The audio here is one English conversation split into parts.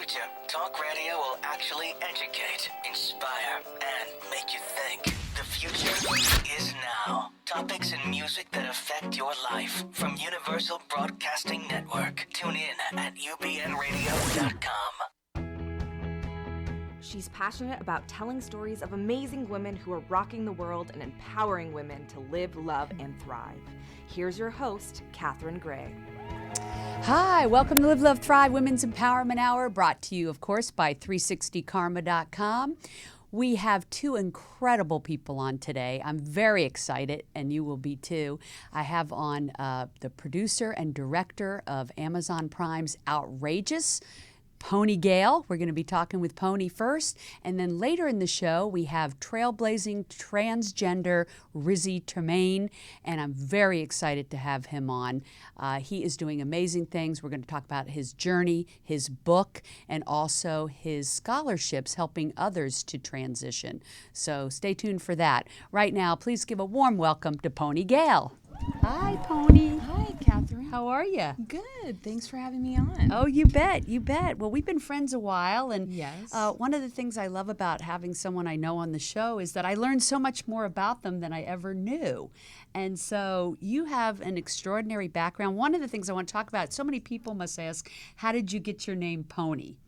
future, talk radio will actually educate, inspire, and make you think. The future is now. Topics and music that affect your life from Universal Broadcasting Network. Tune in at ubnradio.com. She's passionate about telling stories of amazing women who are rocking the world and empowering women to live, love, and thrive. Here's your host, Katherine Gray. Hi, welcome to Live, Love, Thrive Women's Empowerment Hour, brought to you, of course, by 360karma.com. We have two incredible people on today. I'm very excited, and you will be too. I have on the producer and director of Amazon Prime's Outrageous, Pony Gayle. We're going to be talking with Pony first, and then later in the show we have trailblazing transgender Rizi Timane, and I'm very excited to have him on. He is doing amazing things. We're going to talk about his journey, his book, and also his scholarships helping others to transition. So stay tuned for that. Right now, please give a warm welcome to Pony Gayle. Hi, Pony. Hi, Katherine. How are you? Good. Thanks for having me on. Oh, you bet. You bet. Well, we've been friends a while, and yes. One of the things I love about having someone I know on the show is that I learn so much more about them than I ever knew. And so you have an extraordinary background. One of the things I want to talk about, so many people must ask, how did you get your name Pony?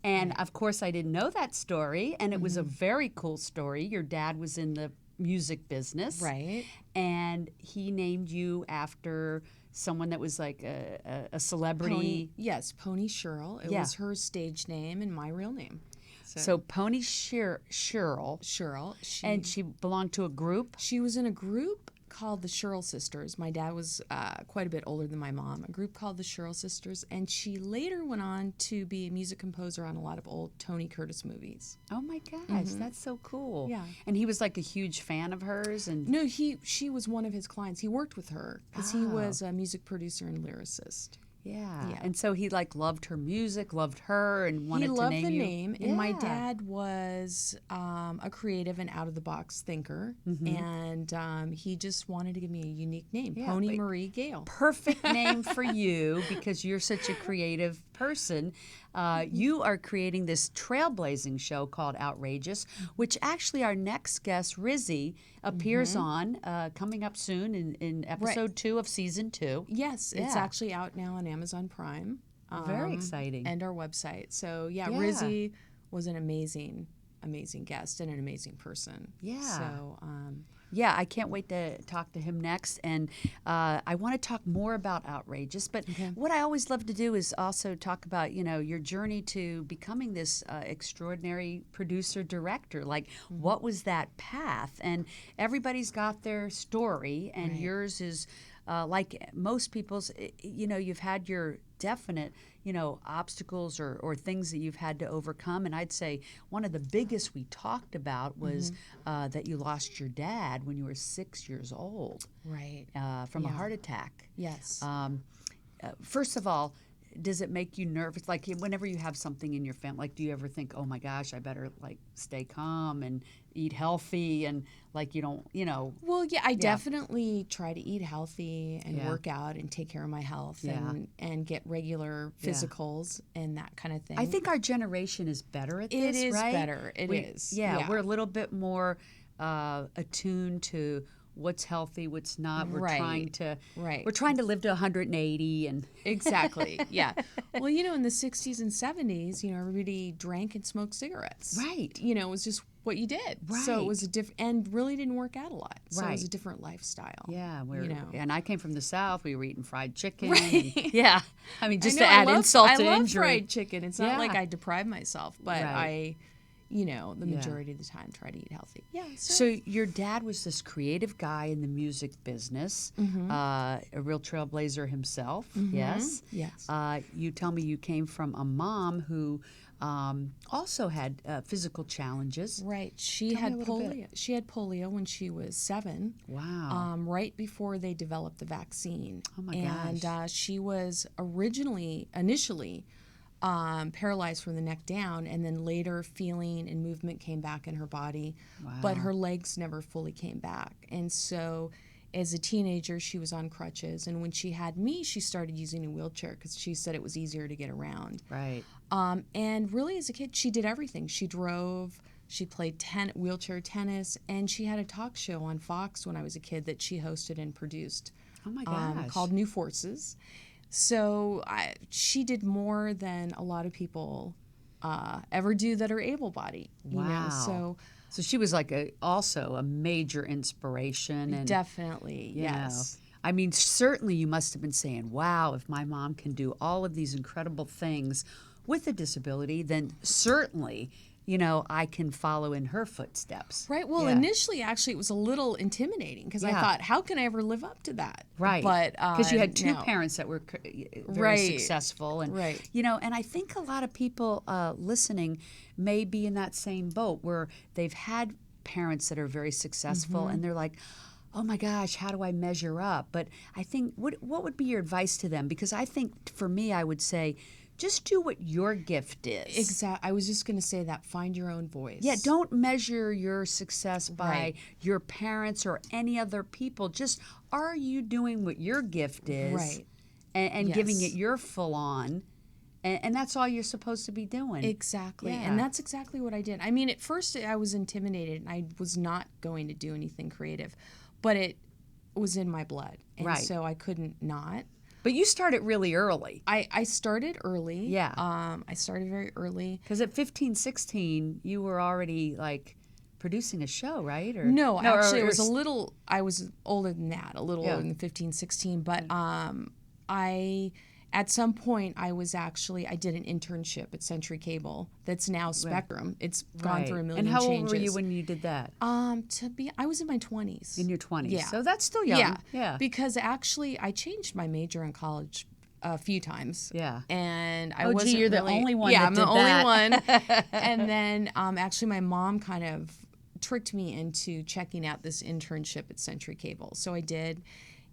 And, of course, I didn't know that story, and it was a very cool story. Your dad was in the music business. Right. And he named you after someone that was like a celebrity. Pony Sherrill. It was her stage name and my real name. So Pony Sherrill. Sherrill. And she belonged to a group? She was in a group called the Sherrill Sisters. My dad was quite a bit older than my mom. A group called the Sherrill Sisters, and she later went on to be a music composer on a lot of old Tony Curtis movies. Oh my gosh, that's so cool. Yeah. And he was like a huge fan of hers? And no, she was one of his clients. He worked with her because he was a music producer and lyricist. Yeah. And so he like loved her music, loved her, and wanted to name you. He loved the name, and my dad was a creative and out-of-the-box thinker, and he just wanted to give me a unique name, Pony Marie Gayle. Perfect name for you because you're such a creative person. You are creating this trailblazing show called Outrageous, which actually our next guest, Rizzi, appears on coming up soon in episode 2 of season 2. Yes, it's actually out now on Amazon Prime. Very exciting. And our website. So, Rizzi was an amazing guest and an amazing person. Yeah. So, I can't wait to talk to him next. And I want to talk more about Outrageous. But what I always love to do is also talk about, your journey to becoming this extraordinary producer-director. Like, what was that path? And everybody's got their story, and yours is like most people's, you've had your definite, obstacles or things that you've had to overcome. And I'd say one of the biggest we talked about was that you lost your dad when you were 6 years old. Right. From a heart attack. Yes. First of all, does it make you nervous? Like whenever you have something in your family, like do you ever think, oh my gosh, I better like stay calm and eat healthy and like you don't, Well, I definitely try to eat healthy and work out and take care of my health and get regular physicals and that kind of thing. I think our generation is better at this, It is right? better. It is. Yeah, we're a little bit more attuned to what's healthy, what's not. We're trying to live to 180 and exactly. Yeah. Well, in the 60s and 70s, everybody drank and smoked cigarettes. Right. It was just what you did. Right. So it was a different, and really didn't work out a lot. So right. It was a different lifestyle. Yeah. And I came from the South. We were eating fried chicken. Right. And, I mean, just to add insult to injury. I love fried chicken. It's not like I deprive myself, but the majority of the time try to eat healthy. Yeah. So your dad was this creative guy in the music business, a real trailblazer himself. Yes. Yes. You tell me you came from a mom who also had physical challenges. Right. She had polio. She had polio when she was 7. Wow. Right before they developed the vaccine. Oh my gosh. And she was initially paralyzed from the neck down, and then later feeling and movement came back in her body, but her legs never fully came back. And so as a teenager, she was on crutches. And when she had me, she started using a wheelchair because she said it was easier to get around. Right. And really, as a kid, she did everything. She drove, she played wheelchair tennis, and she had a talk show on Fox when I was a kid that she hosted and produced. Oh, my gosh. Called New Forces. So she did more than a lot of people ever do that are able-bodied. You know? So she was like also a major inspiration. And, Definitely, yes. I mean, certainly you must have been saying, wow, if my mom can do all of these incredible things with a disability, then certainly, you know, I can follow in her footsteps. Right. Well, initially, actually, it was a little intimidating because I thought, how can I ever live up to that? Right. But because you had two parents that were very successful. And, you know, and I think a lot of people listening may be in that same boat where they've had parents that are very successful and they're like, oh my gosh, how do I measure up? But I think, what would be your advice to them? Because I think for me, I would say, just do what your gift is. Exactly. I was just going to say that. Find your own voice. Yeah, don't measure your success by your parents or any other people. Just, are you doing what your gift is? Right. And giving it your full on. And that's all you're supposed to be doing. Exactly. Yeah. And that's exactly what I did. I mean, at first I was intimidated and I was not going to do anything creative. But it was in my blood. And so I couldn't not. But you started really early. I started early. Yeah. I started very early. Because at 15, 16, you were already like producing a show, right? Or No, actually, it was a little, I was older than that, a little older than 15, 16. But at some point, I did an internship at Century Cable that's now Spectrum. It's gone through a million changes. And how old were you when you did that? I was in my 20s. In your 20s. Yeah. So that's still young. Yeah. Because actually, I changed my major in college a few times. Yeah. And I wasn't you're the really, only one yeah, that I'm did the only that. one. And then actually my mom kind of tricked me into checking out this internship at Century Cable. So I did.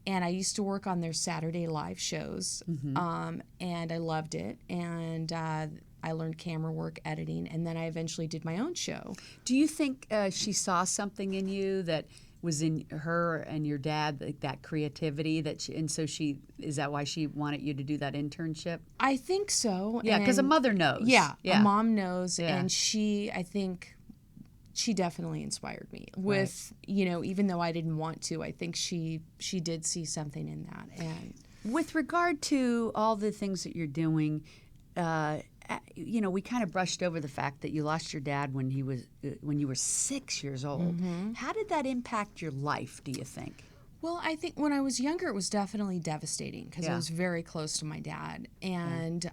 And I used to work on their Saturday live shows, and I loved it. And I learned camera work, editing, and then I eventually did my own show. Do you think she saw something in you that was in her and your dad, like that creativity, is that why she wanted you to do that internship? I think so. Yeah, because a mother knows. Yeah, a mom knows, and I think she definitely inspired me with, you know, even though I didn't want to, I think she did see something in that. And with regard to all the things that you're doing, you know, we kind of brushed over the fact that you lost your dad when you were 6 years old. How did that impact your life, do you think? Well, I think when I was younger, it was definitely devastating because I was very close to my dad. And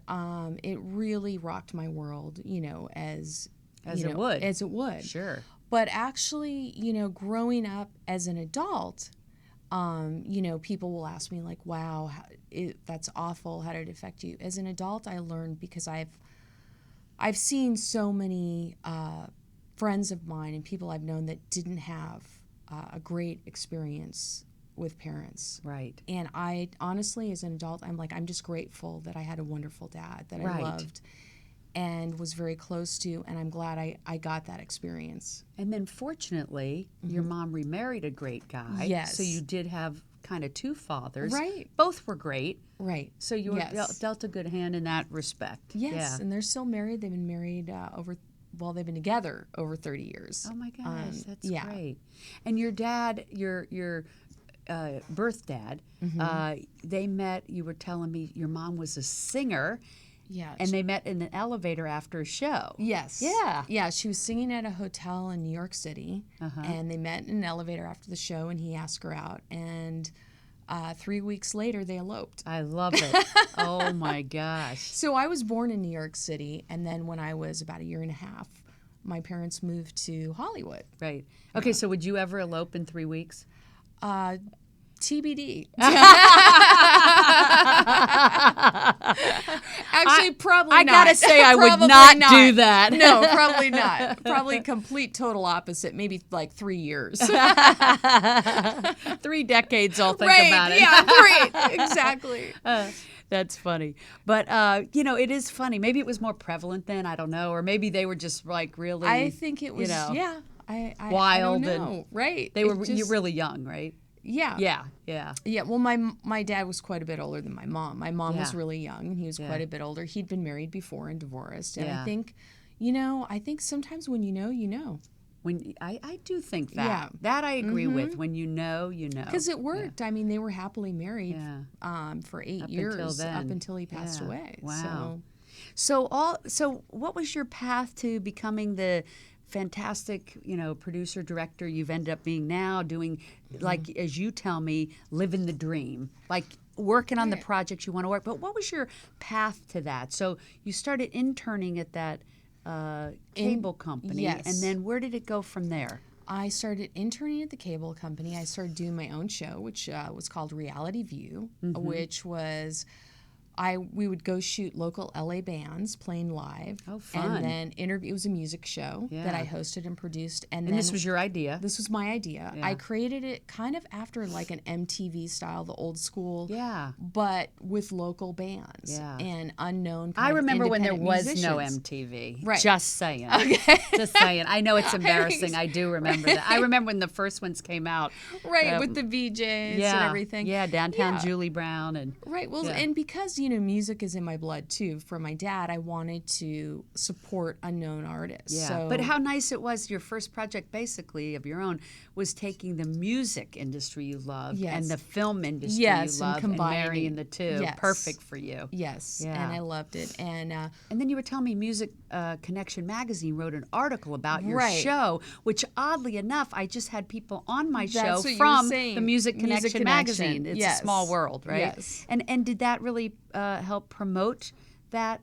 it really rocked my world, you know, as it would. Sure. But actually, you know, growing up as an adult, you know, people will ask me like, wow, that's awful. How did it affect you? As an adult, I learned because I've seen so many friends of mine and people I've known that didn't have a great experience with parents. Right. And I honestly, as an adult, I'm just grateful that I had a wonderful dad that I loved and was very close to, and I'm glad I got that experience. And then fortunately, your mom remarried a great guy. Yes. So you did have kind of two fathers. Right. Both were great. Right. So you were dealt a good hand in that respect. Yes. Yeah. And they're still married. They've been married they've been together over 30 years. Oh my gosh, that's great. And your dad, your birth dad, they met, you were telling me your mom was a singer. Yeah. And they met in an elevator after a show. Yes. Yeah. Yeah, she was singing at a hotel in New York City, and they met in an elevator after the show, and he asked her out, and 3 weeks later, they eloped. I love it. Oh, my gosh. So I was born in New York City, and then when I was about a year and a half, my parents moved to Hollywood. Right. Okay, so would you ever elope in 3 weeks? TBD. Actually, probably I not. gotta say, I would not do that. No, probably not. Probably complete total opposite. Maybe like 3 years. 3 decades, I'll think about it. Yeah, 3. Exactly. That's funny. But, you know, it is funny. Maybe it was more prevalent then. I don't know. Or maybe they were just like really, I think it was, you know, I wild. don't know. And right. They were really young, right? Yeah. Yeah. Yeah, well, my dad was quite a bit older than my mom. My mom was Yeah. really young, and he was Yeah. quite a bit older. He'd been married before and divorced. And Yeah. I think sometimes when you know, you know. When I do think that. Yeah. That I agree with. When you know, you know. Because it worked. I mean, they were happily married for 8 years until then. up until he passed away. Wow. So what was your path to becoming the fantastic, producer director you've ended up being now, doing, like, as you tell me, living the dream, like working on the projects you want to work. But what was your path to that? So you started interning at that cable company, yes. and then where did it go from there? I started interning at the cable company. I started doing my own show, which was called Reality View, which was we would go shoot local LA bands playing live. Oh, fun. And then it was a music show that I hosted and produced. And then this was your idea? This was my idea. Yeah. I created it kind of after like an MTV style, the old school. Yeah. But with local bands and unknown I remember when there was no musicians. MTV. Right. Just saying. Okay. Just saying. I know it's embarrassing. I do remember that. I remember when the first ones came out. Right, with the VJs and everything. Yeah, Downtown Julie Brown. And right, well, and because, music is in my blood, too, from my dad, I wanted to support unknown artists. Yeah, So, but how nice it was, your first project, basically, of your own, was taking the music industry you love and the film industry you love and marrying the two. Yes. Perfect for you. Yes, Yeah. and I loved it. And then you were telling me Music Connection magazine wrote an article about your Right. show, which oddly enough, I just had people on my show That's what you were from saying. the Music Music Connection magazine. It's Yes. a small world, right? Yes. And did that really help promote that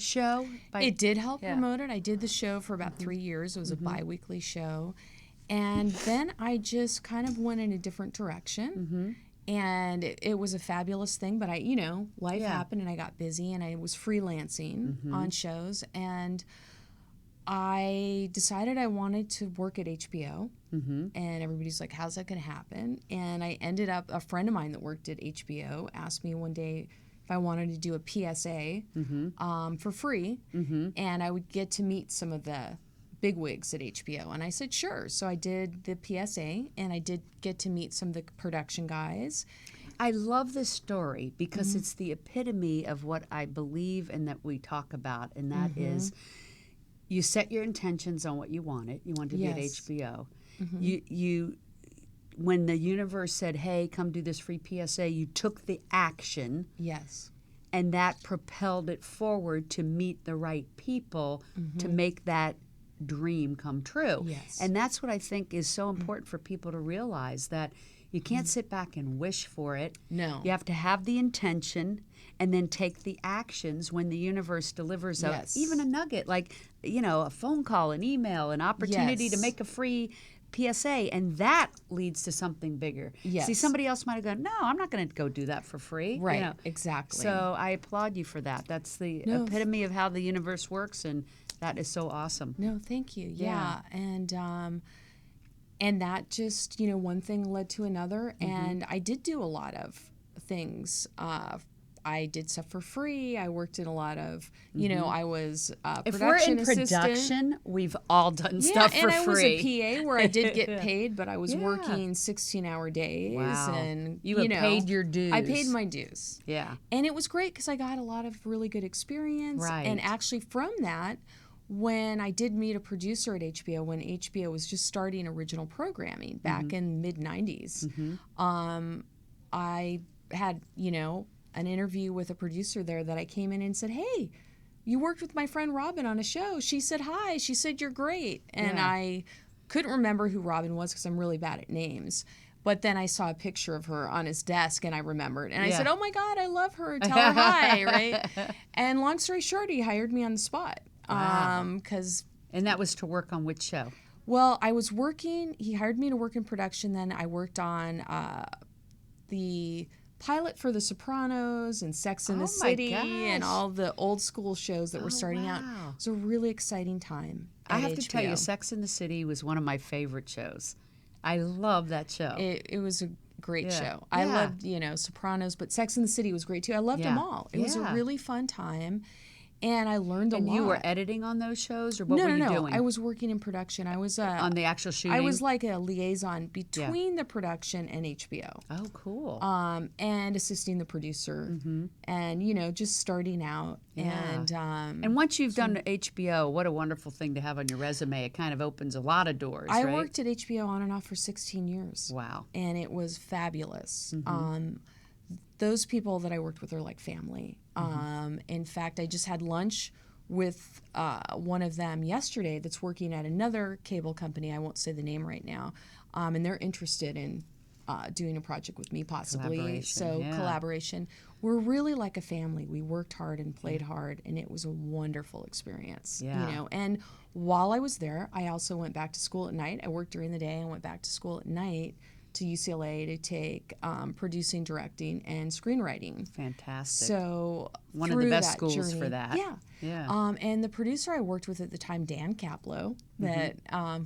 show? It did help promote it. I did the show for about 3 years. It was a bi-weekly show. And then I just kind of went in a different direction. And it was a fabulous thing. But life happened and I got busy and I was freelancing on shows. And I decided I wanted to work at HBO. And everybody's like, how's that going to happen? And I ended up, a friend of mine that worked at HBO asked me one day if I wanted to do a PSA for free, and I would get to meet some of the bigwigs at HBO. And I said, sure. So I did the PSA, and I did get to meet some of the production guys. I love this story because it's the epitome of what I believe and that we talk about, and that is you set your intentions on what you wanted. You wanted to be at HBO. You when the universe said, hey, come do this free PSA, you took the action. Yes. And that propelled it forward to meet the right people to make that dream come true. Yes. And that's what I think is so important for people to realize, that you can't sit back and wish for it. No. You have to have the intention and then take the actions when the universe delivers even a nugget, like, a phone call, an email, an opportunity to make a free PSA, and that leads to something bigger. Yes. See, somebody else might have gone, no, I'm not going to go do that for free. Right, exactly. So I applaud you for that. That's the epitome of how the universe works, and that is so awesome. No, thank you. Yeah. And that just, one thing led to another, and I did do a lot of things. I did stuff for free. I worked in a lot of, I was If production we're in assistant. production, we've all done stuff for free. And I was a PA where I did get paid, but I was working 16-hour days. Wow. And, You had paid your dues. I paid my dues. Yeah. And it was great because I got a lot of really good experience. Right. And actually from that, when I did meet a producer at HBO, when HBO was just starting original programming back in mid-90s, I had, an interview with a producer there that I came in and said, hey, you worked with my friend Robin on a show. She said hi. She said you're great. And I couldn't remember who Robin was because I'm really bad at names. But then I saw a picture of her on his desk and I remembered. And I said, oh my God, I love her. Tell her hi, right? And long story short, he hired me on the spot. Wow. And that was to work on which show? Well, I was working, he hired me to work in production. Then I worked on the pilot for The Sopranos and Sex and the City and all the old school shows that were starting out. It was a really exciting time. I have to tell you, Sex and the City was one of my favorite shows. I love that show. It was a great show. I loved, Sopranos, but Sex and the City was great too. I loved them all. It was a really fun time. And I learned a lot. And you were editing on those shows, or what were you doing? I was working in production. I was on the actual shooting? I was like a liaison between the production and HBO. Oh, cool. And assisting the producer, and just starting out. And once you've done HBO, what a wonderful thing to have on your resume. It kind of opens a lot of doors. I right? worked at HBO on and off for 16 years. Wow. And it was fabulous. Those people that I worked with are like family. In fact, I just had lunch with one of them yesterday that's working at another cable company. I won't say the name right now. And they're interested in doing a project with me possibly. Collaboration. We're really like a family. We worked hard and played hard, and it was a wonderful experience. Yeah. And while I was there, I also went back to school at night. I worked during the day and went back to school at night to UCLA to take producing, directing, and screenwriting. Fantastic. So one of the best schools journey, for that. Yeah. And the producer I worked with at the time, Dan Kaplow, that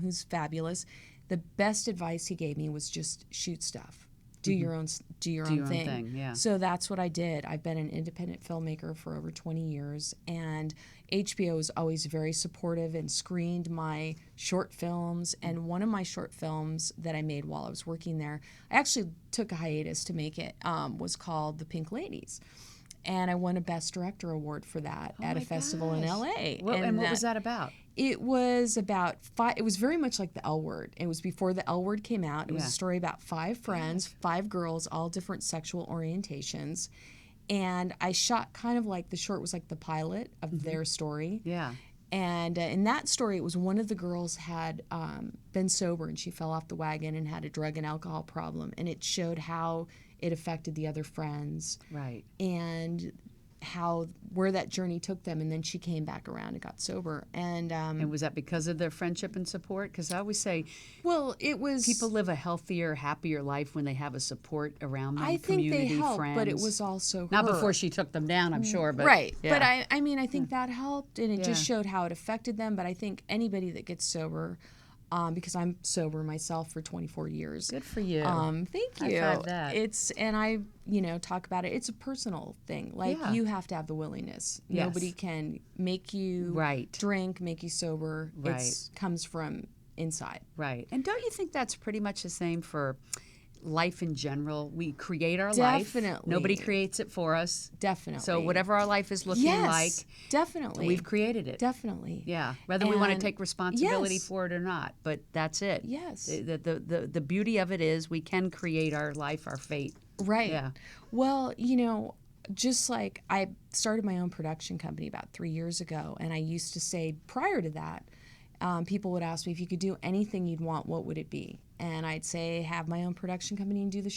who's fabulous. The best advice he gave me was just shoot stuff. Do your own thing. Yeah. So that's what I did. I've been an independent filmmaker for over 20 years, and HBO was always very supportive and screened my short films. And one of my short films that I made while I was working there, I actually took a hiatus to make it, was called The Pink Ladies. And I won a Best Director award for that at a festival in LA. And what was that about? It was about it was very much like the L Word. It was before the L Word came out. It was a story about 5 friends, 5 girls, all different sexual orientations. And I shot kind of like the short was like the pilot of their story. Yeah. And in that story, it was one of the girls had been sober, and she fell off the wagon and had a drug and alcohol problem. And it showed how it affected the other friends. Right. And where that journey took them, and then she came back around and got sober. And was that because of their friendship and support? Because I always say, well, it was people live a healthier, happier life when they have a support around them. I think they helped, friends. but it was also not her. before she took them down, I'm sure. But right. Yeah. But I mean, I think that helped, and it just showed how it affected them. But I think anybody that gets sober. Because I'm sober myself for 24 years. Good for you. Thank you. High five that. And I, talk about it. It's a personal thing. Like you have to have the willingness. Yes. Nobody can make you drink, make you sober. Right. It comes from inside. Right. And don't you think that's pretty much the same for life in general? We create our life. Definitely. Nobody creates it for us. Definitely. So whatever our life is looking like, definitely, we've created it. Definitely. Yeah. Whether we want to take responsibility for it or not, but that's it. Yes. The beauty of it is we can create our life, our fate. Right. Yeah. Well, just like I started my own production company about 3 years ago, and I used to say prior to that, people would ask me, if you could do anything you'd want, what would it be? And I'd say have my own production company and do the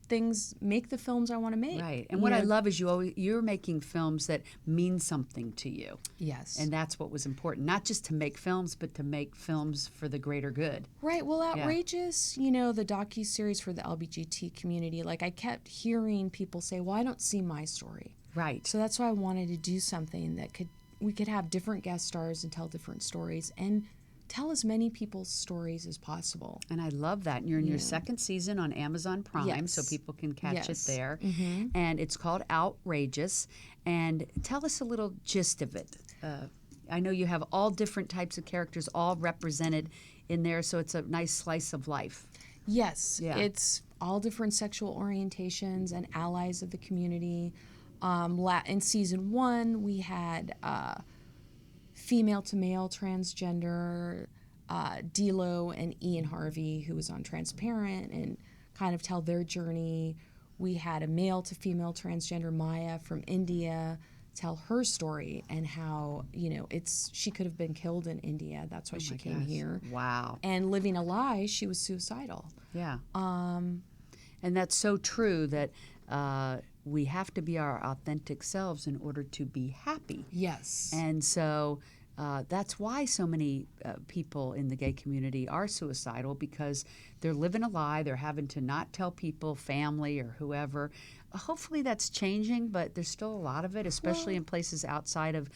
things, make the films I want to make. Right. And what I love is you're making films that mean something to you. Yes. And that's what was important, not just to make films, but to make films for the greater good. Right. Well, Outrageous, the docu-series for the LBGT community, like I kept hearing people say, well, I don't see my story. Right. So that's why I wanted to do something that we could have different guest stars and tell different stories and tell as many people's stories as possible. And I love that. And you're in your second season on Amazon Prime, so people can catch it there. And it's called Outrageous. And tell us a little gist of it. I know you have all different types of characters all represented in there, so it's a nice slice of life. Yes. Yeah. It's all different sexual orientations and allies of the community. In season 1, we had female to male transgender, D-Lo and Ian Harvey, who was on Transparent, and kind of tell their journey. We had a male to female transgender, Maya from India, tell her story and how, she could have been killed in India. That's why she came here. Wow. And living a lie, she was suicidal. Yeah. And that's so true that we have to be our authentic selves in order to be happy. Yes. And so that's why so many people in the gay community are suicidal, because they're living a lie. They're having to not tell people, family or whoever. Hopefully that's changing, but there's still a lot of it, especially in places outside of,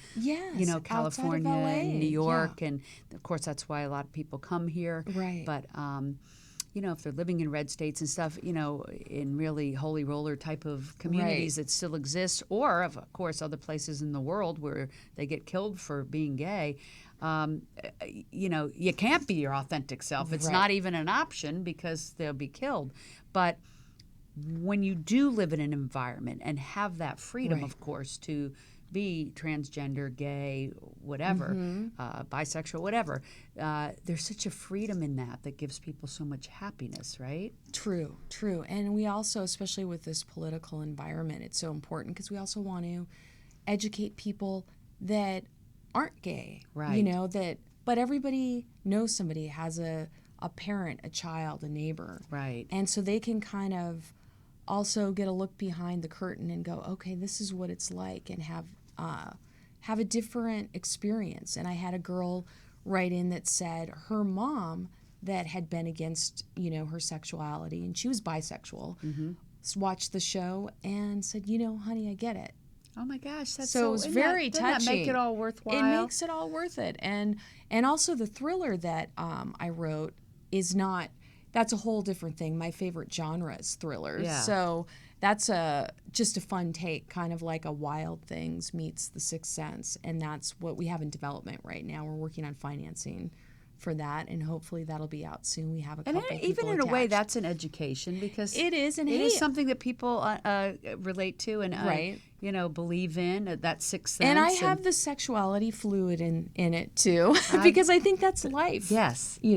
California and New York. And, of course, that's why a lot of people come here. Right. But if they're living in red states and stuff, in really holy roller type of communities that still exist, or of course other places in the world where they get killed for being gay, you can't be your authentic self. It's not even an option because they'll be killed. But when you do live in an environment and have that freedom, of course, to be transgender, gay, whatever, bisexual, whatever, there's such a freedom in that gives people so much happiness, right? True. And we also, especially with this political environment, it's so important because we also want to educate people that aren't gay, but everybody knows somebody, has a parent, a child, a neighbor. Right. And so they can kind of also get a look behind the curtain and go, okay, this is what it's like, and have a different experience. And I had a girl write in that said her mom that had been against, her sexuality, and she was bisexual, watched the show and said, honey, I get it. Oh my gosh, that's so it was very touching. Doesn't that make it all worthwhile? It makes it all worth it. And also the thriller that I wrote is not, that's a whole different thing. My favorite genre is thrillers. Yeah. So that's just a fun take, kind of like a Wild Things meets The Sixth Sense. And that's what we have in development right now. We're working on financing for that, and hopefully that'll be out soon. We have a couple people even in attached. a way, that's an education, because it is, and it is something that people relate to and believe in, that sixth sense. And I have the sexuality fluid in it too, because I think that's life. Yes, I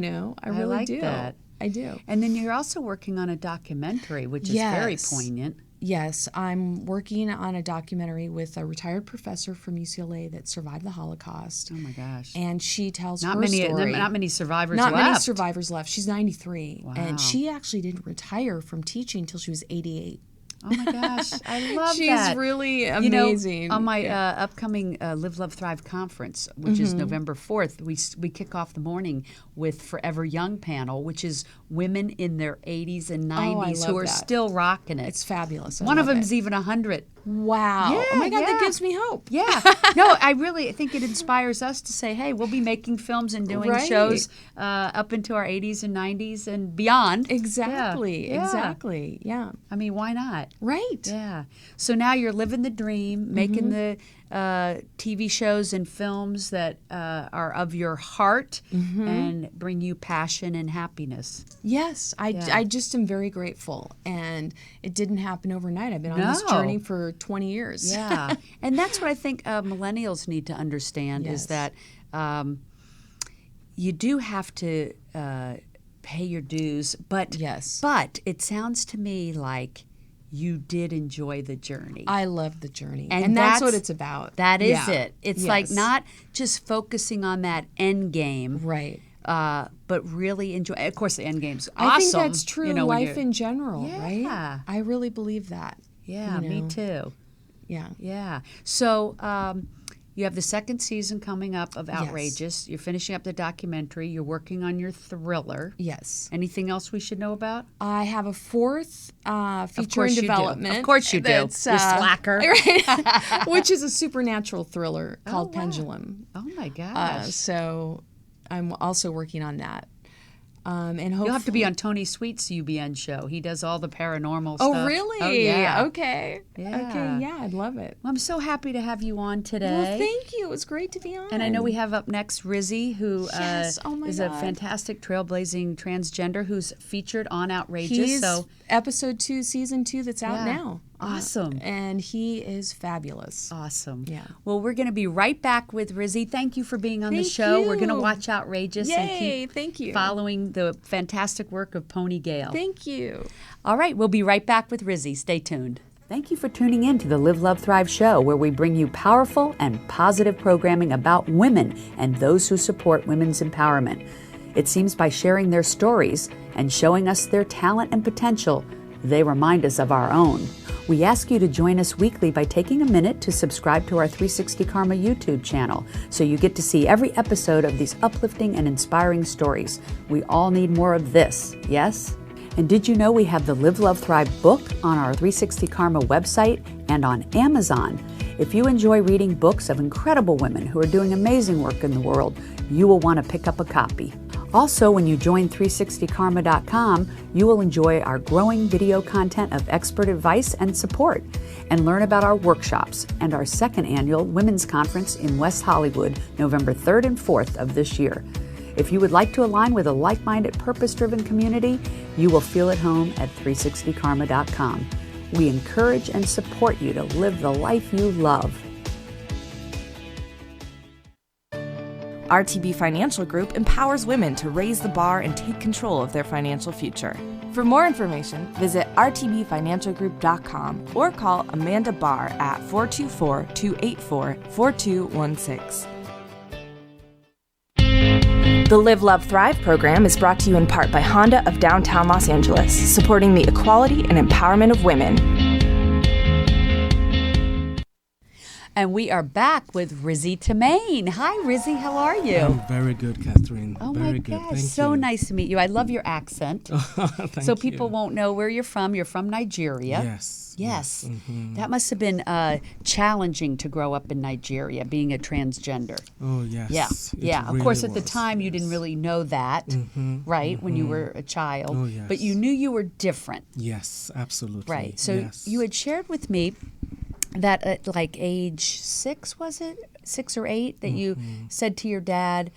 really like do. That. I do. And then you're also working on a documentary, which is very poignant. Yes, I'm working on a documentary with a retired professor from UCLA that survived the Holocaust. Oh my gosh! And she tells her story. Not many survivors left. Not many survivors left. She's 93. Wow. And she actually didn't retire from teaching until she was 88. Oh my gosh, I love She's that. She's really amazing. On my upcoming Live, Love, Thrive conference, which is November 4th, we kick off the morning with Forever Young panel, which is women in their 80s and 90s who are still rocking it. It's fabulous. One of them's even 100. Wow. Yeah, oh my God, that gives me hope. Yeah. No, I really think it inspires us to say, hey, we'll be making films and doing shows up into our 80s and 90s and beyond. Exactly. Yeah. Exactly. Yeah. I mean, why not? Right. Yeah. So now you're living the dream, making the TV shows and films that are of your heart and bring you passion and happiness. Yes. I just am very grateful. And it didn't happen overnight. I've been on this journey for 20 years. Yeah. And that's what I think millennials need to understand is that you do have to pay your dues. But it sounds to me like you did enjoy the journey. I love the journey. And that's what it's about. That is it. It's like not just focusing on that end game. Right. But really enjoy. Of course, the end game's awesome. I think that's true. Life in general, right? I really believe that. Yeah, me too. Yeah. Yeah. So you have the second season coming up of Outrageous. You're finishing up the documentary. You're working on your thriller. Yes. Anything else we should know about? I have a fourth feature in development. Of course you do. You're slacker. Right? Which is a supernatural thriller called Pendulum. Oh, my gosh. So I'm also working on that. And hopefully you'll have to be on Tony Sweet's UBN show. He does all the paranormal stuff. Oh, really? Oh, yeah. Okay. Yeah. Okay, yeah, I'd love it. Well, I'm so happy to have you on today. Well, thank you. It was great to be on. And I know we have up next Rizzi, who is God. a fantastic trailblazing transgender who's featured on Outrageous. He's episode 2, season 2 that's out now. Awesome. And he is fabulous. Awesome. Yeah. Well, we're going to be right back with Rizzi. Thank you for being on the show. You. We're going to watch Outrageous and keep following the fantastic work of Pony Gayle. Thank you. All right, we'll be right back with Rizzi. Stay tuned. Thank you for tuning in to the Live, Love, Thrive show, where we bring you powerful and positive programming about women and those who support women's empowerment. It seems by sharing their stories and showing us their talent and potential, they remind us of our own. We ask you to join us weekly by taking a minute to subscribe to our 360 Karma YouTube channel so you get to see every episode of these uplifting and inspiring stories. We all need more of this, yes? And did you know we have the Live, Love, Thrive book on our 360 Karma website and on Amazon? If you enjoy reading books of incredible women who are doing amazing work in the world, you will want to pick up a copy. Also, when you join 360karma.com, you will enjoy our growing video content of expert advice and support, and learn about our workshops and our second annual Women's Conference in West Hollywood, November 3rd and 4th of this year. If you would like to align with a like-minded, purpose-driven community, you will feel at home at 360karma.com. We encourage and support you to live the life you love. RTB Financial Group empowers women to raise the bar and take control of their financial future. For more information, visit rtbfinancialgroup.com or call Amanda Barr at 424-284-4216. The Live, Love, Thrive program is brought to you in part by Honda of downtown Los Angeles, supporting the equality and empowerment of women. And we are back with Rizi Timane. Hi, Rizzi. How are you? I'm very good, Catherine. Oh very my good. gosh, Thank so you. nice to meet you. I love your accent. Thank So people you. won't know where you're from. You're from Nigeria. Yes. Yes. Mhm. That must have been challenging to grow up in Nigeria, being a transgender. Oh, yes. Yeah, It yeah. Of really course, at the was, time, you didn't yes. really know that, right, when you were a child. Oh, But you yes. knew you were different, Yes, absolutely. right? So yes. you had shared with me that at like age 6, was it? 6 or 8, that you said to your dad,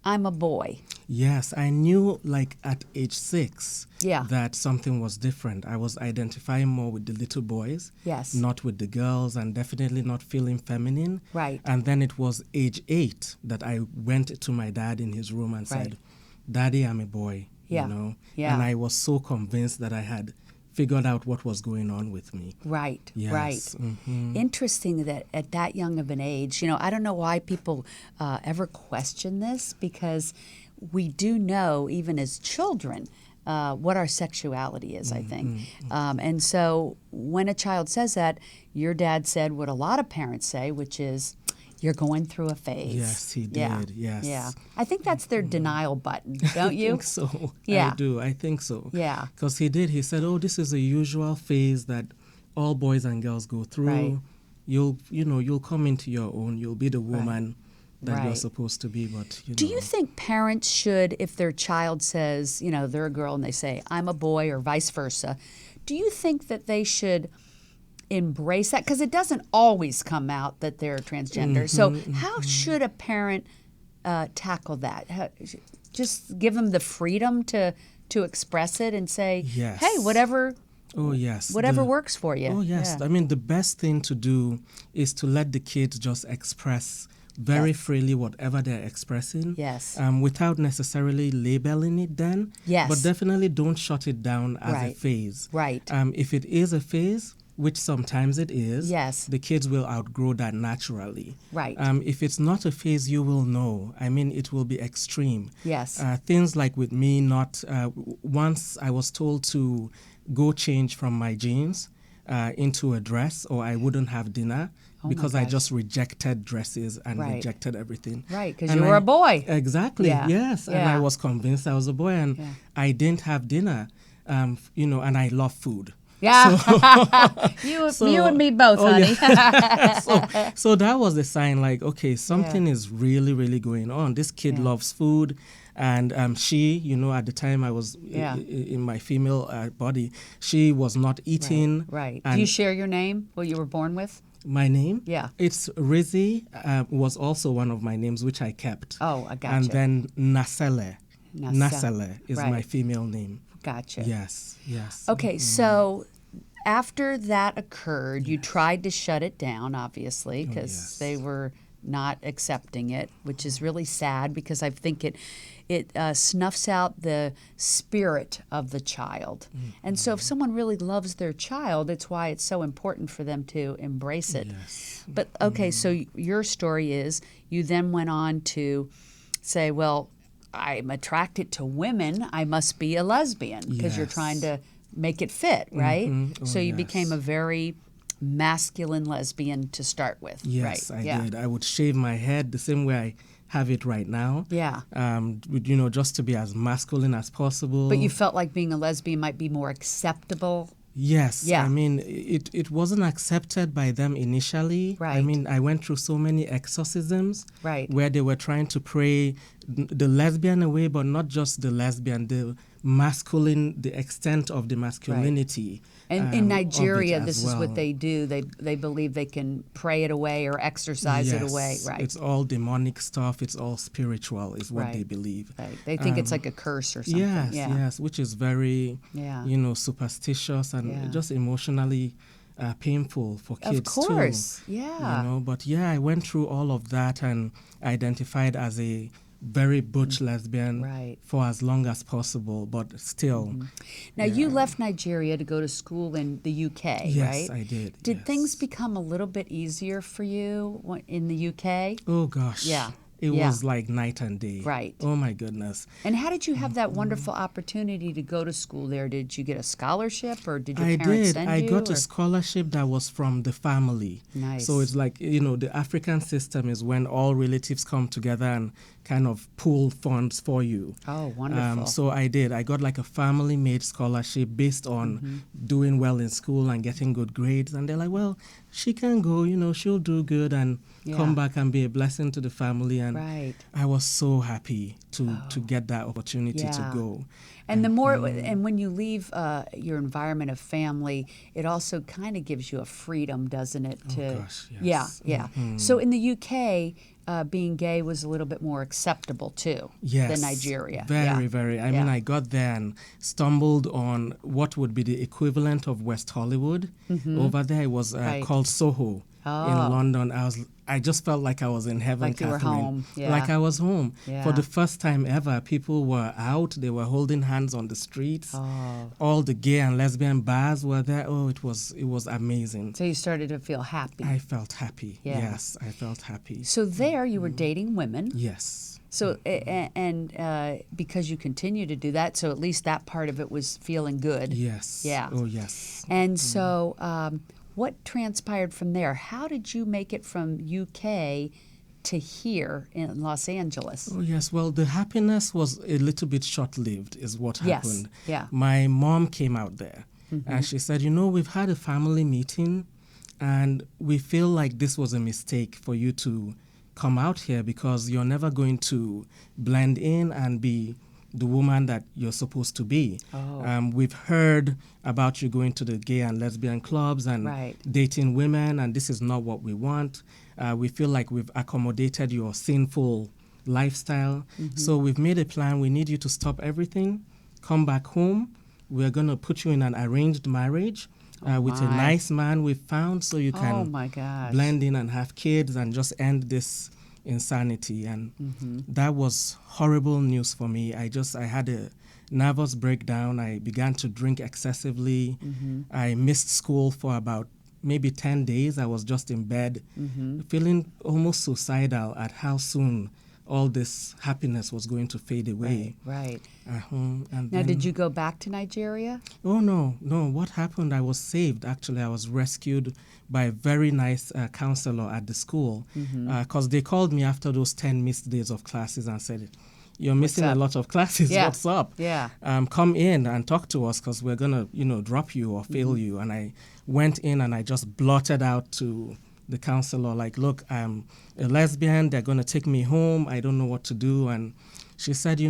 I'm a boy. Yes, I knew like at age 6 Yeah. that something was different. I was identifying more with the little boys, Yes. not with the girls, and definitely not feeling feminine. Right. And then it was age 8 that I went to my dad in his room and Right. said, Daddy, I'm a boy. Yeah. You know? Yeah. And I was so convinced that I had figured out what was going on with me. Right, Yes. right. Interesting that at that young of an age, I don't know why people ever question this, because we do know, even as children, what our sexuality is, I think. And so when a child says that, your dad said what a lot of parents say, which is, you're going through a phase. Yes, he Yeah, did. Yes. Yeah. I think that's their denial button, don't you? I think so. Yeah. I do. I think so. Yeah. Because he did. He said, "Oh, this is a usual phase that all boys and girls go through. Right. You'll come into your own. You'll be the woman that you're Right. supposed to be." But Do you think parents should, if their child says, they're a girl and they say, I'm a boy, or vice versa, do you think that they should embrace that? Because it doesn't always come out that they're transgender. So how should a parent tackle that? Just give them the freedom to express it and say, Yes. hey, whatever Oh yes. works for you. Oh yes. Yeah. I mean, the best thing to do is to let the kids just express very freely whatever they're expressing. Yes. Without necessarily labeling it then. Yes. But definitely don't shut it down as a Right. phase. Right. If it is a phase, which sometimes it is, Yes. the kids will outgrow that naturally. Right. If it's not a phase, you will know. I mean, it will be extreme. Yes. Things like with me, once I was told to go change from my jeans into a dress, or I wouldn't have dinner, Oh my because I gosh. just rejected dresses and Right. rejected everything. Right, because And you were a boy. Exactly. Yeah. Yes. And Yeah. I was convinced I was a boy, and Yeah. I didn't have dinner. And I love food. Yeah. you and me both, honey. So that was the sign, like, okay, something is really, really going on. This kid loves food. And she, at the time I was in my female body, she was not eating. Right. And Do you share your name, what you were born with? my name? Yeah. It's Rizzi, was also one of my names, which I kept. Oh, I gotcha. And then Nasele. Nasele is Right. my female name. Gotcha. Yes, yes. Okay, so after that occurred, you tried to shut it down, obviously, because yes. they were not accepting it, which is really sad, because I think it snuffs out the spirit of the child. And so if someone really loves their child, it's why it's so important for them to embrace it. Yes. But okay, so your story is you then went on to say, well, I'm attracted to women, I must be a lesbian, because you're Yes. trying to make it fit, right? Oh, So you yes. became a very masculine lesbian to start with, Yes, right? I did. I would shave my head the same way I have it right now. Yeah. Just to be as masculine as possible. But you felt like being a lesbian might be more acceptable. Yes. Yeah. I mean, it wasn't accepted by them initially. I Right. mean, I went through so many exorcisms Right. where they were trying to pray the lesbian away, but not just the lesbian, the masculine, the extent of the masculinity. And in Nigeria, of it this as is what well. they do. They believe they can pray it away or exercise it away. Right. It's all demonic stuff. It's all spiritual, is what Right. they believe. Right. They think it's like a curse or something. Yes, yeah. yes, which is very, Yeah. superstitious and Yeah. just emotionally painful for kids Of course. too. Yeah. But I went through all of that and identified as a very butch lesbian Right. for as long as possible, but still. Now, you left Nigeria to go to school in the UK, Yes, right? I did. Did yes. things become a little bit easier for you in the UK? Oh gosh. Yeah. It Yeah. was like night and day. Right. Oh my goodness. And how did you have that wonderful opportunity to go to school there? Did you get a scholarship or did your I parents did. send I you? got or? a scholarship that was from the family. Nice. So it's like, the African system is when all relatives come together and kind of pool funds for you. Oh, wonderful. So I did. I got like a family-made scholarship based on doing well in school and getting good grades. And they're like, well, she can go, she'll do good and come back and be a blessing to the family. And Right. I was so happy to get that opportunity to go. And the more, and when you leave your environment of family, it also kind of gives you a freedom, doesn't it? To, gosh, Yeah, yes. yeah. So in the UK, being gay was a little bit more acceptable too than Nigeria. Very, yeah. very. I mean, I got there and stumbled on what would be the equivalent of West Hollywood. Over there, it was called Soho in London. I just felt like I was in heaven, Like you were Catherine. home, yeah. Like I was home. Yeah. For the first time ever, people were out. They were holding hands on the streets. Oh. All the gay and lesbian bars were there. Oh, it was amazing. So you started to feel happy. I felt happy. Yeah. Yes, I felt happy. So there you were dating women. Yes. So because you continue to do that, so at least that part of it was feeling good. Yes. Yeah. Oh, yes. And so what transpired from there? How did you make it from UK to here in Los Angeles? Oh, yes. Well, the happiness was a little bit short-lived is what Yes, happened. yeah. My mom came out there and she said, we've had a family meeting and we feel like this was a mistake for you to come out here because you're never going to blend in and be the woman that you're supposed to be. Oh. We've heard about you going to the gay and lesbian clubs and Right. dating women, and this is not what we want. We feel like we've accommodated your sinful lifestyle. So we've made a plan. We need you to stop everything, come back home. We're going to put you in an arranged marriage with a my. nice man we've found so you Oh can my gosh. blend in and have kids and just end this insanity. And that was horrible news for me. I had a nervous breakdown. I began to drink excessively. I missed school for about maybe 10 days. I was just in bed feeling almost suicidal at how soon all this happiness was going to fade away. Right. And Now, then- did you go back to Nigeria? Oh, no. What happened? I was saved, actually. I was rescued by a very nice counselor at the school because they called me after those 10 missed days of classes and said, you're missing a up?" lot of classes. Yeah. What's up? Yeah. Come in and talk to us because we're going to, drop you or fail you. And I went in and I just blotted out to the counselor, like, look, I'm a lesbian. They're going to take me home. I don't know what to do. And she said,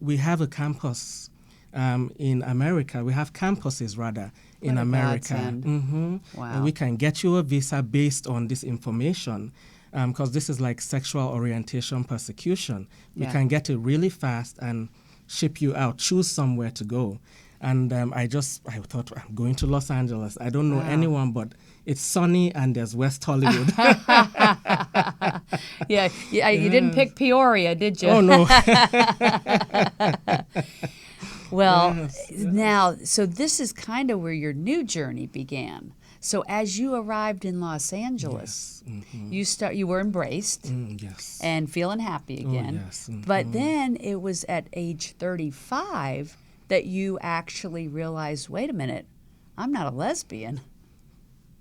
we have a campus in America. We have campuses, rather, in What a America. godsend. Wow. And we can get you a visa based on this information because this is like sexual orientation persecution. We Yeah. can get it really fast and ship you out. Choose somewhere to go. And I thought, I'm going to Los Angeles. I don't know Wow. anyone, but it's sunny and there's West Hollywood. Yeah, you didn't pick Peoria, did you? Oh, no. Well, now, so this is kind of where your new journey began. So as you arrived in Los Angeles, you were embraced Yes. and feeling happy again. yes. But then it was at age 35 that you actually realized, wait a minute, I'm not a lesbian.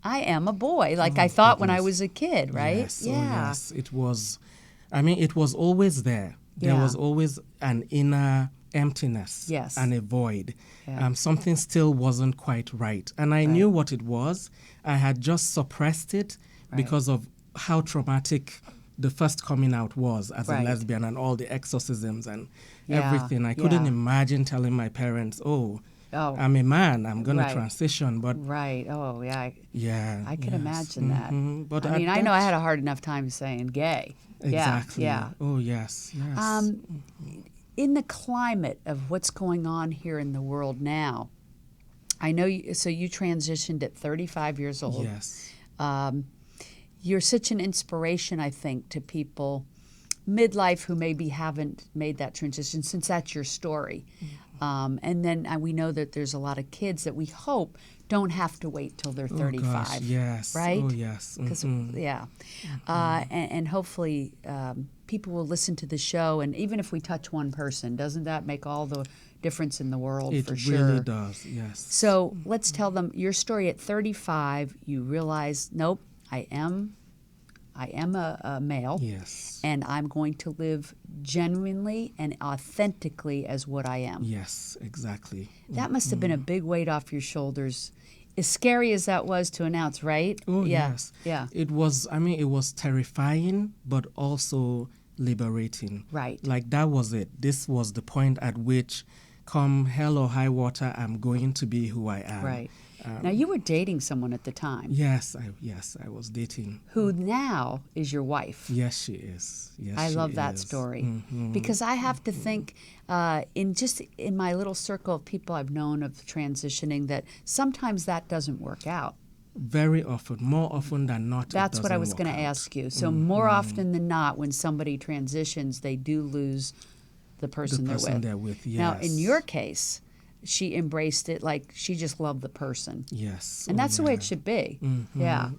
I am a boy, like I thought when I goodness. was a kid, right? Yes. Yeah. Oh, yes. It was always there. There Yeah. was always an inner emptiness Yes. and a void. Yeah. Something still wasn't quite right. And I knew what it was. I had just suppressed it because of how traumatic the first coming out was as Right. a lesbian, and all the exorcisms and Yeah, everything. I couldn't yeah. imagine telling my parents, Oh. I'm a man, I'm going Right. to transition. But Right. Oh, yeah. yeah. I can yes. imagine that. But I mean, I know I had a hard enough time saying gay. Exactly. Yeah. Oh, yes. Yes. In the climate of what's going on here in the world now, I know you transitioned at 35 years old. Yes. You're such an inspiration, I think, to people midlife who maybe haven't made that transition, since that's your story. And then we know that there's a lot of kids that we hope don't have to wait till they're 35. Oh, gosh, yes. Right? Oh, yes. 'Cause, Mhm. yeah. And hopefully people will listen to the show, and even if we touch one person, doesn't that make all the difference in the world? It for sure? really does, yes. So let's tell them your story. At 35, you realize, nope, I am a male. Yes. And I'm going to live genuinely and authentically as what I am. Yes, exactly. That must have been a big weight off your shoulders. As scary as that was to announce, right? Oh, yeah. yes. Yeah. It was terrifying, but also liberating. Right. Like, that was it. This was the point at which, come hell or high water, I'm going to be who I am. Right. Now, you were dating someone at the time Yes, I was dating. who now is your wife. Yes, she is. Yes, I she love that is. story Mhm. because I have to think in my little circle of people I've known of transitioning that sometimes that doesn't work out. Very often, more often than not. That's what I was going to ask you. So more often than not, when somebody transitions, they do lose the person, they're with. Yes. Now, in your case, she embraced it like she just loved the person. Yes. And Oh, that's the way yeah. it should be. Yeah.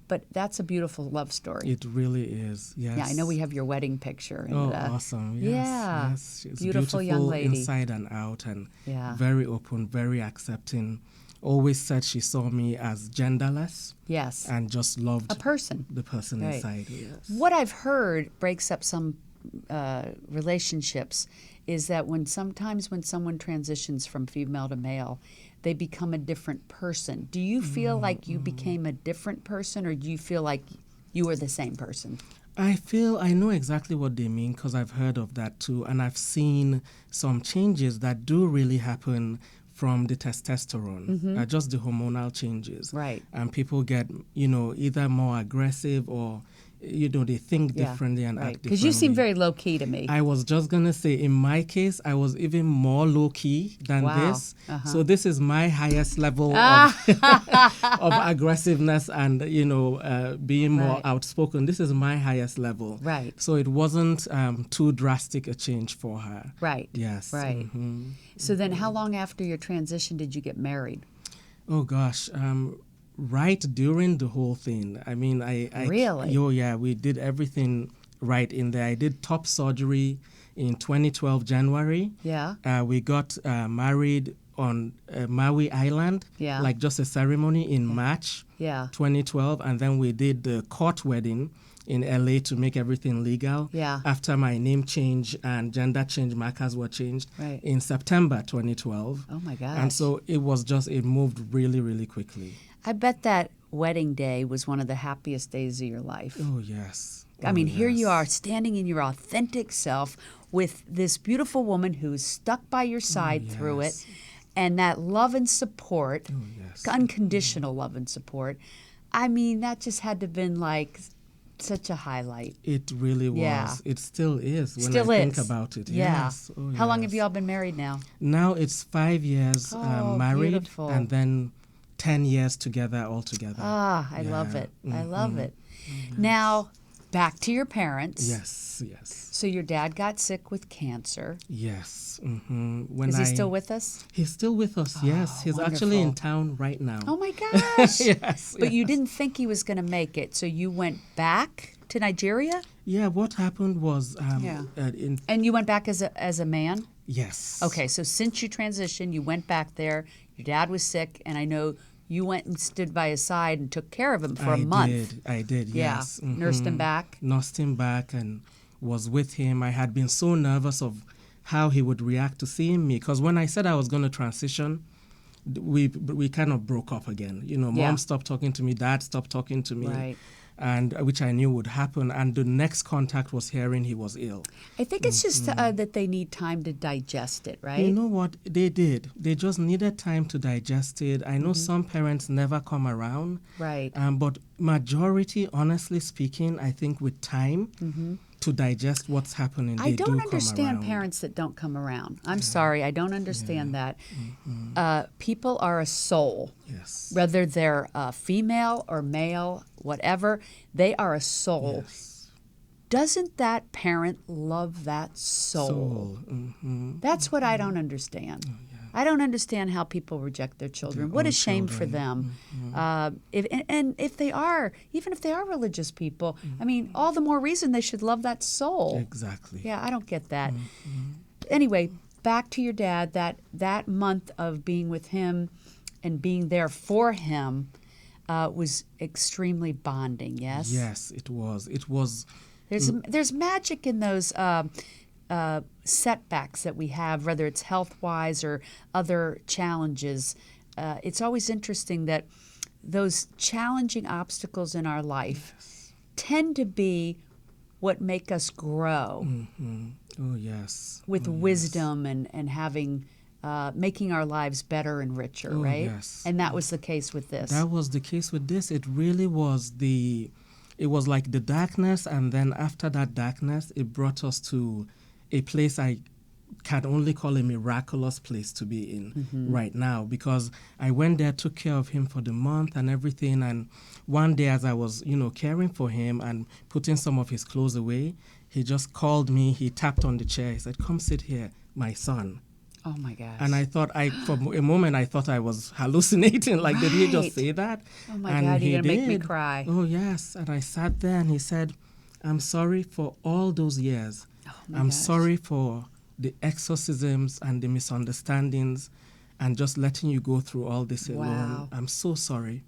But that's a beautiful love story. It really is. Yes. Yeah, I know we have your wedding picture. And, Oh, awesome. Yes. yeah. Yes. She's Beautiful young lady. inside and out, and Yeah. very open, very accepting. Always said she saw me as genderless Yes. and just loved A person. the person Right. inside. Yes. What I've heard breaks up some relationships is that when someone transitions from female to male, they become a different person. Do you feel like you became a different person, or do you feel like you were the same person? I know exactly what they mean because I've heard of that too, and I've seen some changes that do really happen from the testosterone, just the hormonal changes. Right. And people get, either more aggressive or, they think differently and act differently. Because you seem very low key to me. I was just going to say, in my case, I was even more low-key than Wow. this. So this is my highest level of aggressiveness and, being more Right. outspoken. This is my highest level. Right. So it wasn't too drastic a change for her. Right. Yes. Right. Mhm. So then how long after your transition did you get married? Oh, gosh. Right during the whole thing. I mean, I Really? Oh, yeah. We did everything right in there. I did top surgery in 2012 January. Yeah. We got married on Maui Island, Yeah. like just a ceremony in March Yeah. 2012, and then we did the court wedding in LA to make everything legal. Yeah. After my name change and gender change markers were changed Right. in September 2012. Oh my gosh. And so it moved really, really quickly. I bet that wedding day was one of the happiest days of your life. Oh, yes. I mean, here you yes. are standing in your authentic self with this beautiful woman who's stuck by your side through it, yes. and that love and support, yes. unconditional love and support. I mean, that just had to have been like such a highlight. It really was. Yeah. It still is when Still I is. think about it. Yeah. Yes. Oh, How long have yes. you all been married now? Now it's 5 years Oh, married, beautiful. and then 10 years together altogether. Ah, I love Yeah. it. I love it. Now, back to your parents. Yes, yes, So your dad got sick with cancer. yes. When Is he still with us? He's still with us. Yes, he's actually in town right now. Oh my gosh. Yes. But you didn't think he was going to make it, so you went back to Nigeria? Yeah. What happened was, And you went back as a man? yes. Okay, so since you transitioned, you went back there. Your dad was sick, and I know you went and stood by his side and took care of him for a month. I did. Yeah, Yes. nursed him back. Nursed him back and was with him. I had been so nervous of how he would react to seeing me because when I said I was going to transition, we kind of broke up again. Yeah. Mom stopped talking to me, Dad stopped talking to me. Right. and which I knew would happen. And the next contact was hearing he was ill. I think it's just that they need time to digest it, right? You know what? They did. They just needed time to digest it. I know some parents never come around. Right. But majority, honestly speaking, I think with time to digest what's happening, I they don't do understand come around. parents that don't come around. I'm sorry, I don't understand that. People are a soul. Yes. Whether they're female or male, whatever, they are a soul. Yes. Doesn't that parent love that soul? Soul. That's what I don't understand. I don't understand how people reject their children. What a shame for them. If they are, even if they are religious people, I mean, all the more reason they should love that soul. Exactly. Yeah, I don't get that. Anyway, back to your dad. That month of being with him and being there for him was extremely bonding. Yes. Yes, it was. It was. There's magic in those setbacks that we have, whether it's health-wise or other challenges. It's always interesting that those challenging obstacles in our life tend to be what make us grow Oh, yes. with wisdom and having making our lives better and richer, right? Yes. And that was the case with this. That was the case with this. It really was it was like the darkness, and then after that darkness, it brought us to a place I can only call a miraculous place to be in right now, because I went there, took care of him for the month and everything, and one day as I was, caring for him and putting some of his clothes away, he just called me, he tapped on the chair, he said, "Come sit here, my son." Oh my gosh. And I thought, for a moment, I thought I was hallucinating. Like, did he just say that? Oh my And God, he you're going to make me did. cry. Oh, yes. And I sat there and he said, "I'm sorry for all those years. I'm gosh. sorry for the exorcisms and the misunderstandings and just letting you go through all this alone. Wow. I'm so sorry."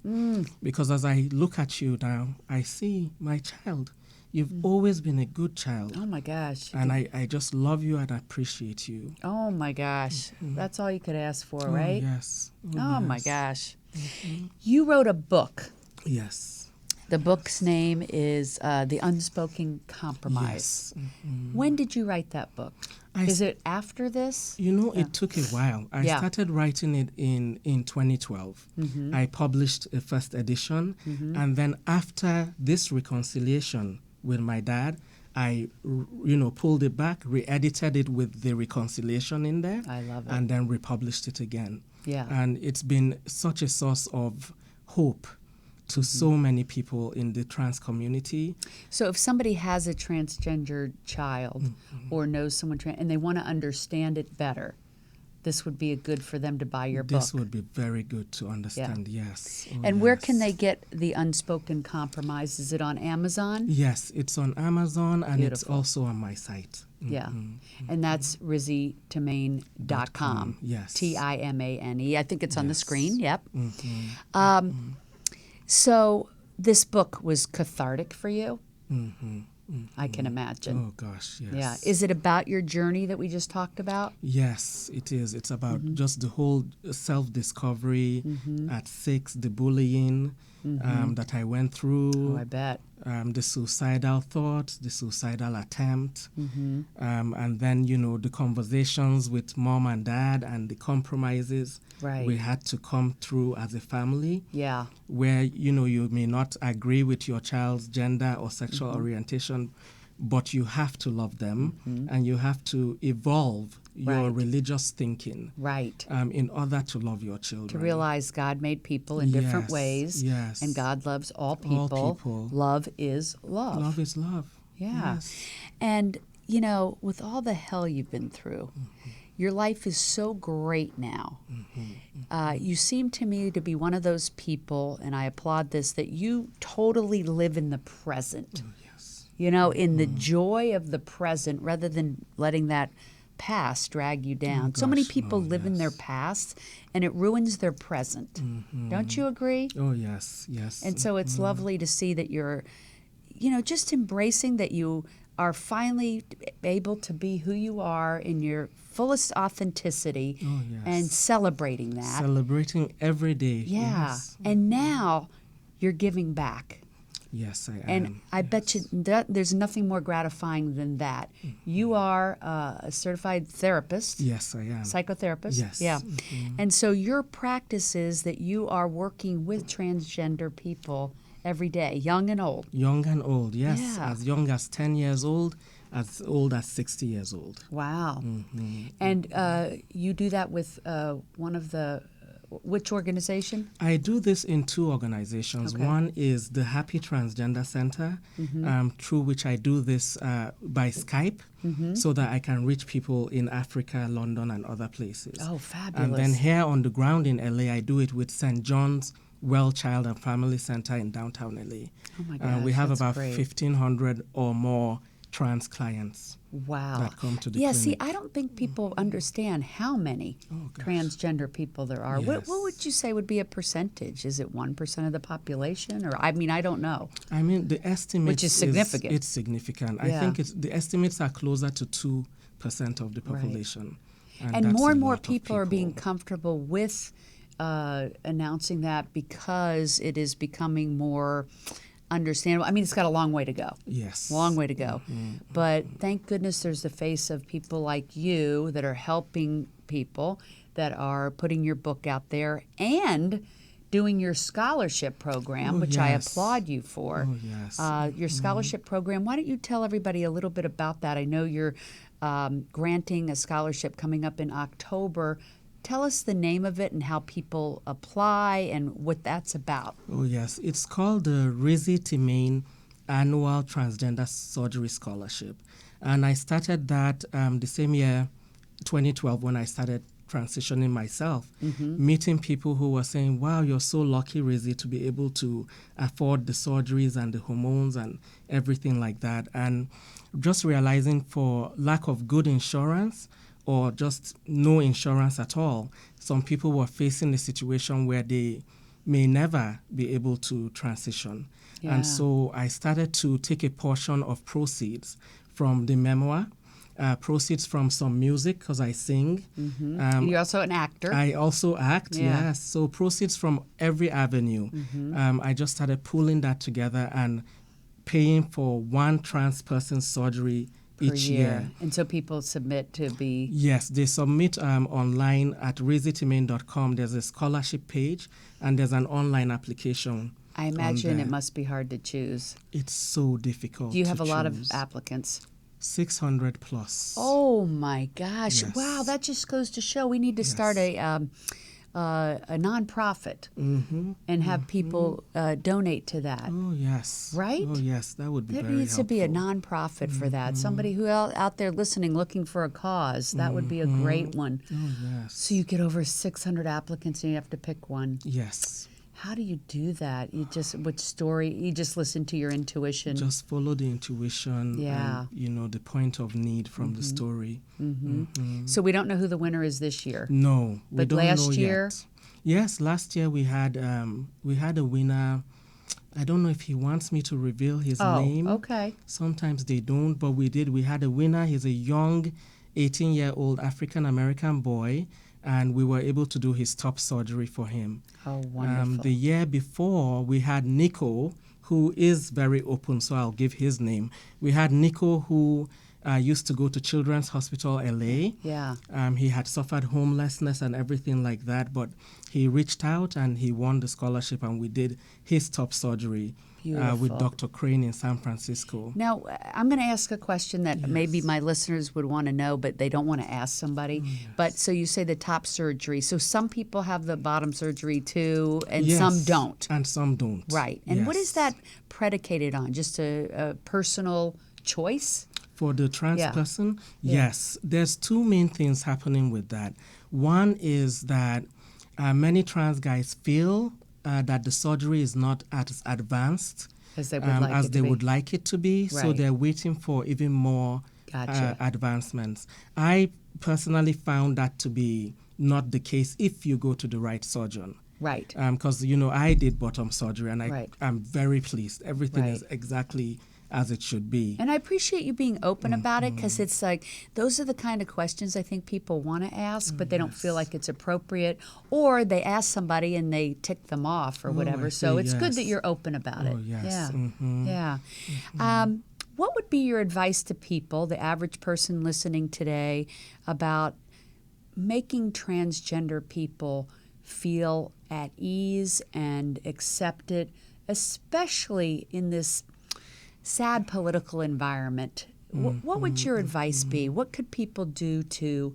Because as I look at you now, I see my child. You've always been a good child. Oh my gosh. And I just love you and appreciate you. Oh my gosh. That's all you could ask for, right? Oh, yes. Oh my yes. gosh. You wrote a book. Yes. The book's name is The Unspoken Compromise. Yes. When did you write that book? Is it after this? It took a while. I started writing it in 2012. I published a first edition. And then after this reconciliation with my dad, I, pulled it back, re-edited it with the reconciliation in there. I love it. And then republished it again. Yeah. And it's been such a source of hope to so many people in the trans community. So if somebody has a transgender child or knows someone and they want to understand it better, this would be good for them to buy your book. This would be very good to understand, yes. Oh, And where yes. can they get The Unspoken Compromise? Is it on Amazon? Yes, it's on Amazon and it's Beautiful. also on my site. Yeah. And that's RiziTimane.com. Yes. Timane. I think it's on the Yes. screen. Yep. So this book was cathartic for you? I can imagine. Oh, gosh, yes. Yeah. Is it about your journey that we just talked about? Yes, it is. It's about just the whole self-discovery at 6, the bullying that I went through. Oh, I bet. The suicidal thoughts, the suicidal attempt, and then, the conversations with mom and dad and the compromises Right. we had to come through as a family. Yeah. Where, you may not agree with your child's gender or sexual orientation, but you have to love them and you have to evolve your Right. religious thinking Right. in order to love your children. To realize God made people in different Yes, ways. yes. And God loves all people. people. Love is love. Love is love. Yeah. Yes. And, with all the hell you've been through, your life is so great now. You seem to me to be one of those people, and I applaud this, that you totally live in the present. Yes. In the joy of the present rather than letting that past drag you down. So many gosh, people no, live in their yes. past and it ruins their present. Don't you agree? Oh, yes, yes. And so it's lovely to see that you're, just embracing that you are finally able to be who you are in your fullest authenticity Oh, yes. and celebrating that. Celebrating every day. Yeah. Yes. And now you're giving back. Yes, I am. And I bet you that there's nothing more gratifying than that. You are a certified therapist. Yes, I am. Psychotherapist. Yes. Yeah. And so your practice is that you are working with transgender people every day, young and old. Young and old, yes. Yeah. As young as 10 years old as 60 years old. Wow. And you do that with one of the, which organization? I do this in two organizations. Okay. One is the Happy Transgender Center, through which I do this by Skype so that I can reach people in Africa, London, and other places. Oh, fabulous. And then here on the ground in LA, I do it with St. John's Well Child and Family Center in downtown LA. Oh my gosh, we have that's about great. 1,500 or more trans clients. Wow. That come to the yeah, clinic. see, I don't think people understand how many transgender people there are. Yes. What would you say would be a percentage? Is it 1% of the population? Or, I mean, I don't know. I mean, the estimate Which is significant. It's significant. Yeah. I think the estimates are closer to 2% of the population. And that's more a and more lot of people are being comfortable with announcing that because it is becoming more understandable. I mean, it's got a long way to go. Yes. Long way to go. But thank goodness there's the face of people like you that are helping people, that are putting your book out there and doing your scholarship program, which I yes. applaud you for. Oh, yes. Your scholarship program, why don't you tell everybody a little bit about that? I know you're granting a scholarship coming up in October. Tell us the name of it and how people apply and what that's about. Oh, yes. It's called the Rizi Timane Annual Transgender Surgery Scholarship. And I started that the same year, 2012, when I started transitioning myself, meeting people who were saying, wow, you're so lucky, Rizzi, to be able to afford the surgeries and the hormones and everything like that. And just realizing for lack of good insurance or just no insurance at all, some people were facing a situation where they may never be able to transition. Yeah. And so I started to take a portion of proceeds from the memoir, proceeds from some music, because I sing. You're also an actor. I also act, Yeah. yes. So proceeds from every avenue. I just started pulling that together and paying for one trans person's surgery per each year. And so people submit to be... Yes, they submit online at rizitimane.com. There's a scholarship page and there's an online application. I imagine it must be hard to choose. It's so difficult. Do you have to a lot of choose. applicants? 600 plus. Oh my gosh! Yes. Wow, that just goes to show we need to start a nonprofit and have people donate to that. Oh, yes. Right? Oh, yes. That would be There very needs to be a helpful. nonprofit for that. Somebody who out there listening, looking for a cause. That would be a great one. Oh, yes. So you get over 600 applicants and you have to pick one. Yes. How do you do that? You just which story? You just listen to your intuition. Just follow the intuition Yeah. and, the point of need from the story. So we don't know who the winner is this year. No, we But don't last know year? yet. Yes, last year we had a winner. I don't know if he wants me to reveal his name. Okay. Sometimes they don't, but we did. We had a winner. He's a young 18-year-old African-American boy, and we were able to do his top surgery for him. Oh, wonderful. The year before, we had Nico, who is very open, so I'll give his name. We had Nico, who used to go to Children's Hospital LA. Yeah. He had suffered homelessness and everything like that, but he reached out and he won the scholarship, and we did his top surgery with Beautiful. Dr. Crane in San Francisco. Now, I'm going to ask a question that maybe my listeners would want to know, but they don't want to ask somebody. But so you say the top surgery. So some people have the bottom surgery too, and Yes, some don't. And some don't. Right. And what is Yes. that predicated on? Just a personal choice? For the trans Yeah. person, Yeah. yes. There's two main things happening with that. One is that many trans guys feel that the surgery is not as advanced As they would like it to be. would like it to be, so Right. they're waiting for even more Gotcha. advancements. I personally found that to be not the case if you go to the right surgeon. Right. Because, I did bottom surgery, and Right. I'm very pleased. Everything is Right. exactly as it should be. And I appreciate you being open about it, because it's like those are the kind of questions I think people want to ask, but they don't feel like it's appropriate, or they ask somebody and they tick them off or whatever. I So see, it's good that yes. you're open about it. Oh, yes. Yeah. Mhm. Yeah. What would be your advice to people, the average person listening today, about making transgender people feel at ease and accepted, especially in this sad political environment? What would your advice be? What could people do to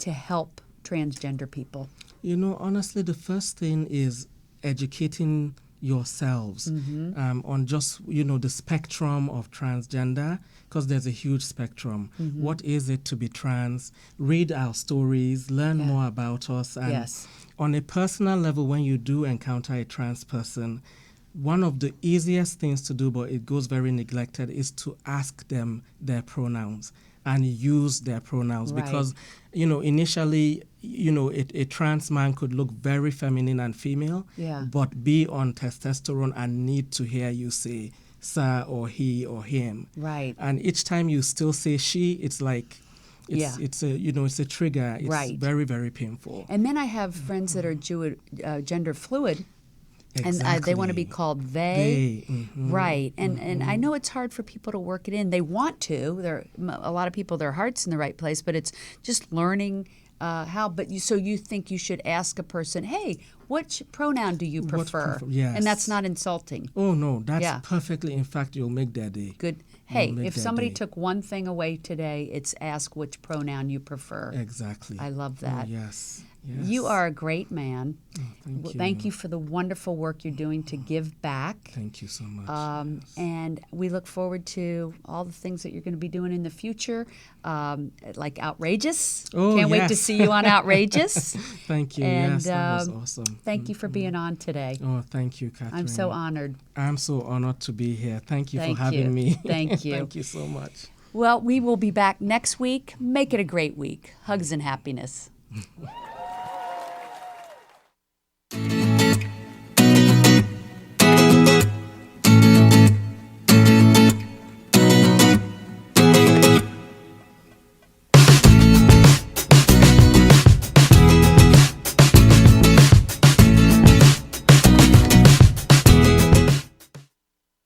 help transgender people? You know, honestly, the first thing is educating yourselves on just, the spectrum of transgender, because there's a huge spectrum. What is it to be trans? Read our stories, learn more about us. And on a personal level, when you do encounter a trans person, one of the easiest things to do, but it goes very neglected, is to ask them their pronouns and use their pronouns. Right. Because, initially, a trans man could look very feminine and female, but be on testosterone and need to hear you say sir or he or him. Right. And each time you still say she, it's like, it's a trigger. It's very, very painful. And then I have friends that are gender fluid. Exactly. And they want to be called they. Right. And I know it's hard for people to work it in. They want to. A lot of people, their heart's in the right place, but it's just learning how. But so you think you should ask a person, hey, which pronoun do you prefer? Yes. And that's not insulting. Oh, no, that's perfectly. In fact, you'll make their day. Good. Hey, if somebody took one thing away today, it's ask which pronoun you prefer. Exactly. I love that. Oh, yes. You are a great man. Oh, thank you. Thank you for the wonderful work you're doing to give back. Thank you so much. And we look forward to all the things that you're going to be doing in the future, like Outrageous. Oh, Can't wait to see you on Outrageous. Thank you. And, yes, that was awesome. Thank you for being on today. Oh, thank you, Catherine. I'm so honored. I'm so honored to be here. Thank you for having me. Thank you. Thank you so much. Well, we will be back next week. Make it a great week. Hugs and happiness.